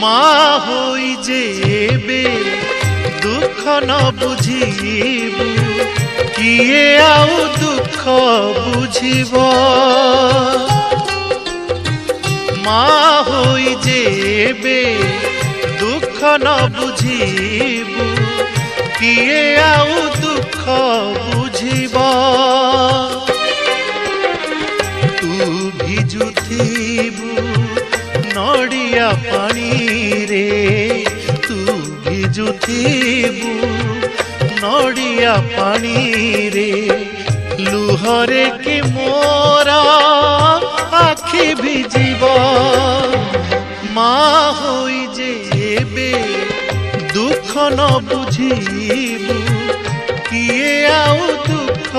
माँ होई जेबे दुख न बुझीबू किए आउ दुख बुझीब। माँ होई जेबे दुख न बुझीबू किए आउ दुख बुझीब। तू भिजुथिबू नड़िया पानी रे, तू भिजुथिबू नड़िया पानी रे, लुहरे कि मोरा आखि भिजिब। माँ होई जेबे दुख न बुझीबू किए आउ दुख